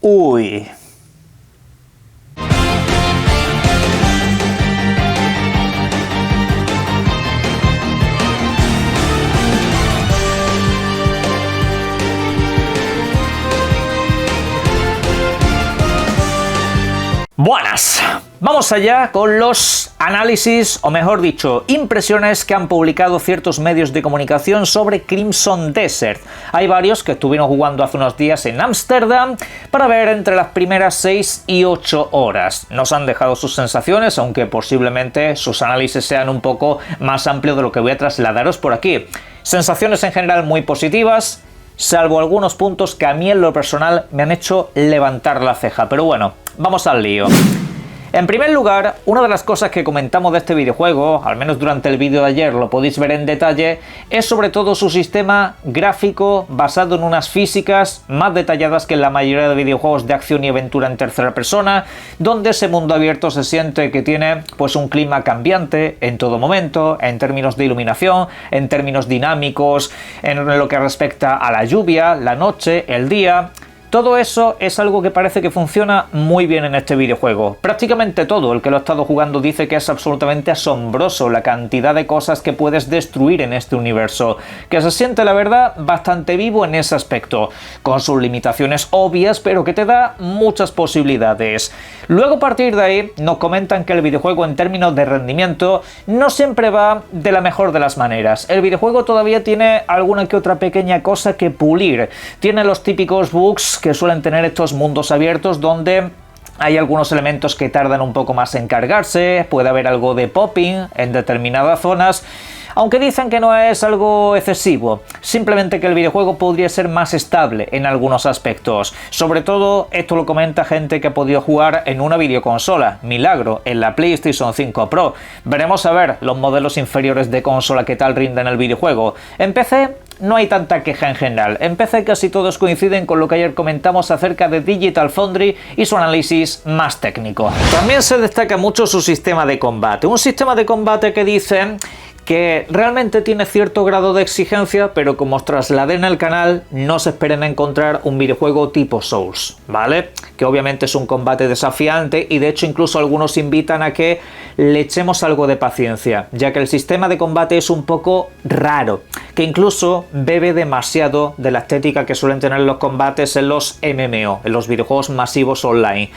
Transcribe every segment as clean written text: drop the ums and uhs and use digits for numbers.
Uy. Buenas, vamos allá con los análisis, o mejor dicho, impresiones que han publicado ciertos medios de comunicación sobre Crimson Desert. Hay varios que estuvieron jugando hace unos días en Ámsterdam para ver entre las primeras 6 y 8 horas. Nos han dejado sus sensaciones, aunque posiblemente sus análisis sean un poco más amplios de lo que voy a trasladaros por aquí. Sensaciones en general muy positivas, salvo algunos puntos que a mí en lo personal me han hecho levantar la ceja, pero bueno, vamos al lío. En primer lugar, una de las cosas que comentamos de este videojuego, al menos durante el vídeo de ayer lo podéis ver en detalle, es sobre todo su sistema gráfico basado en unas físicas más detalladas que en la mayoría de videojuegos de acción y aventura en tercera persona, donde ese mundo abierto se siente que tiene pues un clima cambiante en todo momento, en términos de iluminación, en términos dinámicos, en lo que respecta a la lluvia, la noche, el día. Todo eso es algo que parece que funciona muy bien en este videojuego. Prácticamente todo el que lo ha estado jugando dice que es absolutamente asombroso la cantidad de cosas que puedes destruir en este universo, que se siente la verdad bastante vivo en ese aspecto, con sus limitaciones obvias pero que te da muchas posibilidades. Luego a partir de ahí nos comentan que el videojuego en términos de rendimiento no siempre va de la mejor de las maneras. El videojuego todavía tiene alguna que otra pequeña cosa que pulir, tiene los típicos bugs que suelen tener estos mundos abiertos donde hay algunos elementos que tardan un poco más en cargarse, puede haber algo de popping en determinadas zonas, aunque dicen que no es algo excesivo, simplemente que el videojuego podría ser más estable en algunos aspectos. Sobre todo, esto lo comenta gente que ha podido jugar en una videoconsola, milagro, en la PlayStation 5 Pro. Veremos a ver los modelos inferiores de consola que tal rinden el videojuego. En PC no hay tanta queja en general. En PC casi todos coinciden con lo que ayer comentamos acerca de Digital Foundry y su análisis más técnico. También se destaca mucho su sistema de combate. Un sistema de combate que dicen que realmente tiene cierto grado de exigencia, pero como os trasladé en el canal, no se esperen a encontrar un videojuego tipo Souls, ¿vale? Que obviamente es un combate desafiante y de hecho incluso algunos invitan a que le echemos algo de paciencia, ya que el sistema de combate es un poco raro, que incluso bebe demasiado de la estética que suelen tener los combates en los MMO, en los videojuegos masivos online.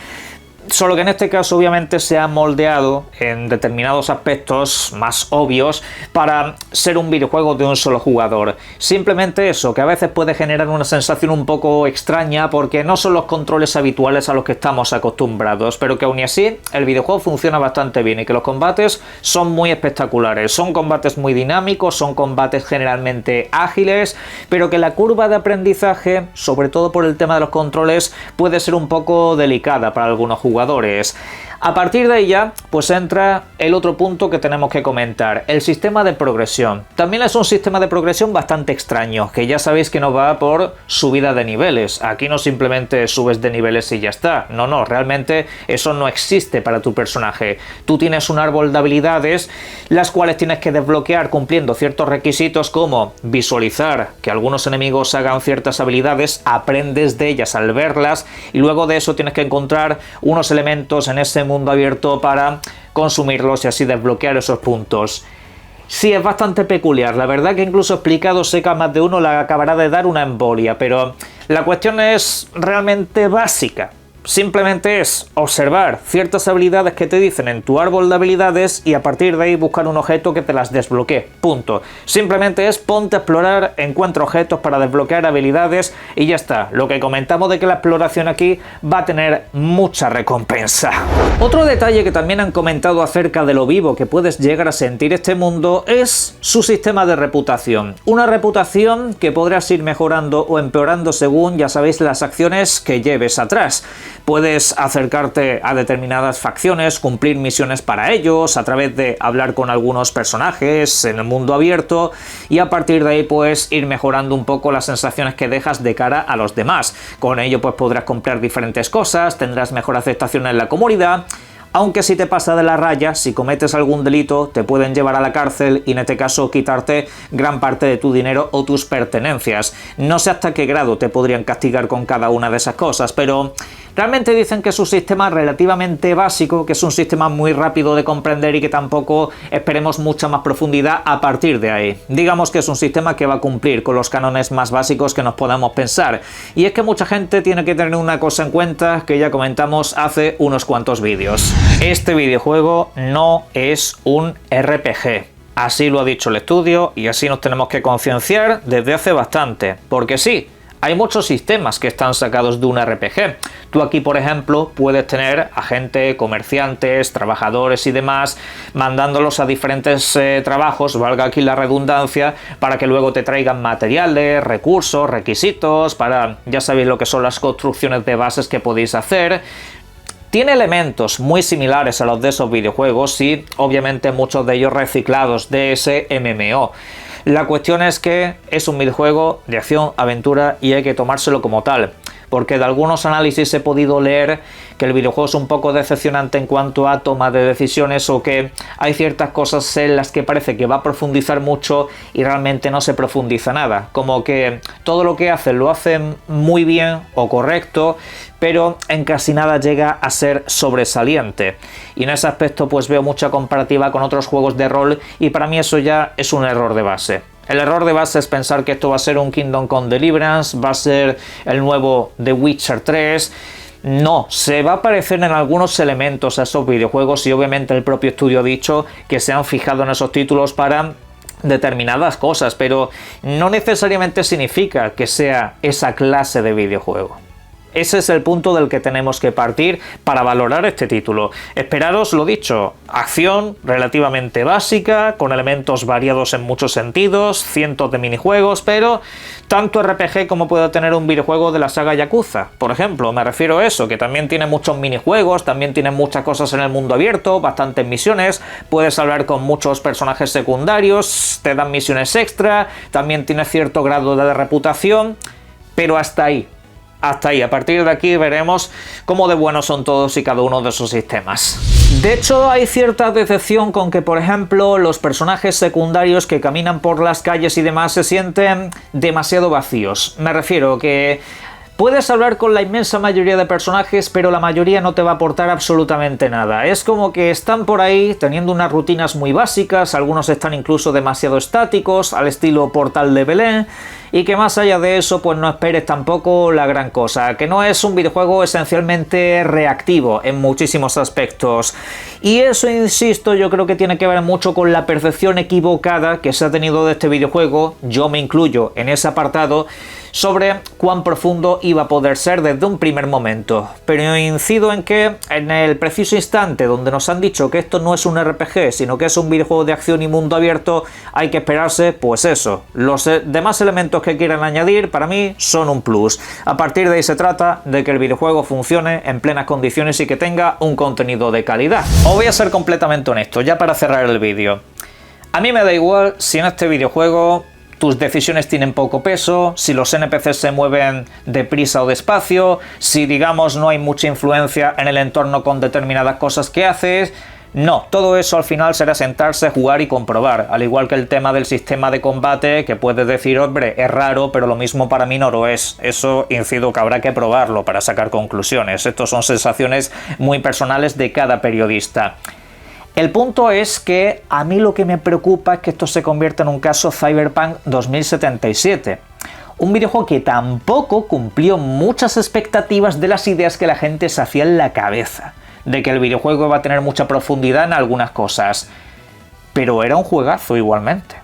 Solo que en este caso obviamente se ha moldeado en determinados aspectos más obvios para ser un videojuego de un solo jugador. Simplemente eso, que a veces puede generar una sensación un poco extraña porque no son los controles habituales a los que estamos acostumbrados, pero que aún así el videojuego funciona bastante bien y que los combates son muy espectaculares. Son combates muy dinámicos, son combates generalmente ágiles, pero que la curva de aprendizaje, sobre todo por el tema de los controles, puede ser un poco delicada para algunos jugadores. A partir de ella, pues entra el otro punto que tenemos que comentar, el sistema de progresión. También es un sistema de progresión bastante extraño, que ya sabéis que no va por subida de niveles. Aquí no simplemente subes de niveles y ya está. No, realmente eso no existe para tu personaje. Tú tienes un árbol de habilidades, las cuales tienes que desbloquear cumpliendo ciertos requisitos como visualizar que algunos enemigos hagan ciertas habilidades, aprendes de ellas al verlas y luego de eso tienes que encontrar unos elementos en ese mundo abierto para consumirlos y así desbloquear esos puntos. Sí, es bastante peculiar, la verdad que incluso explicado sé que a más de uno le acabará de dar una embolia, pero la cuestión es realmente básica. Simplemente es observar ciertas habilidades que te dicen en tu árbol de habilidades y a partir de ahí buscar un objeto que te las desbloquee. Punto. Simplemente es ponte a explorar, encuentra objetos para desbloquear habilidades y ya está. Lo que comentamos de que la exploración aquí va a tener mucha recompensa. Otro detalle que también han comentado acerca de lo vivo que puedes llegar a sentir este mundo es su sistema de reputación. Una reputación que podrás ir mejorando o empeorando según, ya sabéis, las acciones que lleves atrás. Puedes acercarte a determinadas facciones, cumplir misiones para ellos, a través de hablar con algunos personajes en el mundo abierto y a partir de ahí pues ir mejorando un poco las sensaciones que dejas de cara a los demás. Con ello pues podrás comprar diferentes cosas, tendrás mejor aceptación en la comunidad. aunque si te pasa de la raya, si cometes algún delito, te pueden llevar a la cárcel y en este caso quitarte gran parte de tu dinero o tus pertenencias. No sé hasta qué grado te podrían castigar con cada una de esas cosas, pero realmente dicen que es un sistema relativamente básico, que es un sistema muy rápido de comprender y que tampoco esperemos mucha más profundidad a partir de ahí. Digamos que es un sistema que va a cumplir con los cánones más básicos que nos podamos pensar. Y es que mucha gente tiene que tener una cosa en cuenta que ya comentamos hace unos cuantos vídeos. Este videojuego no es un RPG. Así lo ha dicho el estudio y así nos tenemos que concienciar desde hace bastante. Porque sí, hay muchos sistemas que están sacados de un RPG. Tú aquí, por ejemplo, puedes tener a gente, comerciantes, trabajadores y demás, mandándolos a diferentes trabajos, valga aquí la redundancia, para que luego te traigan materiales, recursos, requisitos, para, ya sabéis lo que son las construcciones de bases que podéis hacer. Tiene elementos muy similares a los de esos videojuegos y obviamente muchos de ellos reciclados de ese MMO. La cuestión es que es un videojuego de acción, aventura y hay que tomárselo como tal. Porque de algunos análisis he podido leer que el videojuego es un poco decepcionante en cuanto a toma de decisiones o que hay ciertas cosas en las que parece que va a profundizar mucho y realmente no se profundiza nada. Como que todo lo que hacen lo hacen muy bien o correcto, pero en casi nada llega a ser sobresaliente. Y en ese aspecto pues veo mucha comparativa con otros juegos de rol y para mí eso ya es un error de base. El error de base es pensar que esto va a ser un Kingdom Come Deliverance, va a ser el nuevo The Witcher 3... No, se va a parecer en algunos elementos a esos videojuegos y obviamente el propio estudio ha dicho que se han fijado en esos títulos para determinadas cosas, pero no necesariamente significa que sea esa clase de videojuego. Ese es el punto del que tenemos que partir para valorar este título. Esperaros lo dicho, acción relativamente básica, con elementos variados en muchos sentidos, cientos de minijuegos, pero tanto RPG como puede tener un videojuego de la saga Yakuza. Por ejemplo, me refiero a eso, que también tiene muchos minijuegos, también tiene muchas cosas en el mundo abierto, bastantes misiones, puedes hablar con muchos personajes secundarios, te dan misiones extra, también tiene cierto grado de reputación, pero hasta ahí. Hasta ahí, a partir de aquí veremos cómo de buenos son todos y cada uno de esos sistemas. De hecho, hay cierta decepción con que, por ejemplo, los personajes secundarios que caminan por las calles y demás se sienten demasiado vacíos. Me refiero que puedes hablar con la inmensa mayoría de personajes, pero la mayoría no te va a aportar absolutamente nada. Es como que están por ahí teniendo unas rutinas muy básicas, algunos están incluso demasiado estáticos, al estilo Portal de Belén, y que más allá de eso pues no esperes tampoco la gran cosa, que no es un videojuego esencialmente reactivo en muchísimos aspectos. Y eso, insisto, yo creo que tiene que ver mucho con la percepción equivocada que se ha tenido de este videojuego, yo me incluyo en ese apartado, sobre cuán profundo iba a poder ser desde un primer momento. Pero incido en que en el preciso instante donde nos han dicho que esto no es un RPG, sino que es un videojuego de acción y mundo abierto, hay que esperarse, pues eso. Los demás elementos que quieran añadir, para mí, son un plus. A partir de ahí se trata de que el videojuego funcione en plenas condiciones y que tenga un contenido de calidad. Os voy a ser completamente honesto, ya para cerrar el vídeo. A mí me da igual si en este videojuego tus decisiones tienen poco peso, si los NPCs se mueven deprisa o despacio, si digamos no hay mucha influencia en el entorno con determinadas cosas que haces. No, todo eso al final será sentarse, jugar y comprobar, al igual que el tema del sistema de combate, que puedes decir, hombre, es raro, pero lo mismo para mí no lo es. Eso incido que habrá que probarlo para sacar conclusiones. Estos son sensaciones muy personales de cada periodista. El punto es que a mí lo que me preocupa es que esto se convierta en un caso Cyberpunk 2077. Un videojuego que tampoco cumplió muchas expectativas de las ideas que la gente se hacía en la cabeza. De que el videojuego iba a tener mucha profundidad en algunas cosas. Pero era un juegazo igualmente.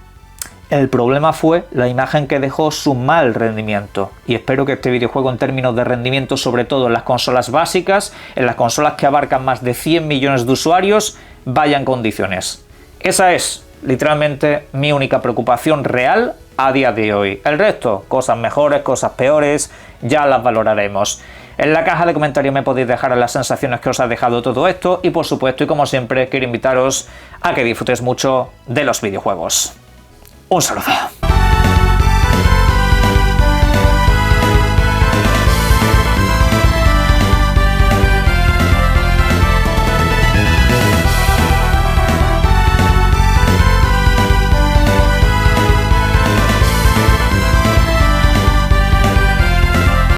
El problema fue la imagen que dejó su mal rendimiento. Y espero que este videojuego en términos de rendimiento, sobre todo en las consolas básicas, en las consolas que abarcan más de 100 millones de usuarios, vaya en condiciones. Esa es literalmente mi única preocupación real a día de hoy. El resto, cosas mejores, cosas peores, ya las valoraremos. En la caja de comentarios me podéis dejar las sensaciones que os ha dejado todo esto y por supuesto y como siempre quiero invitaros a que disfrutéis mucho de los videojuegos. Un saludo.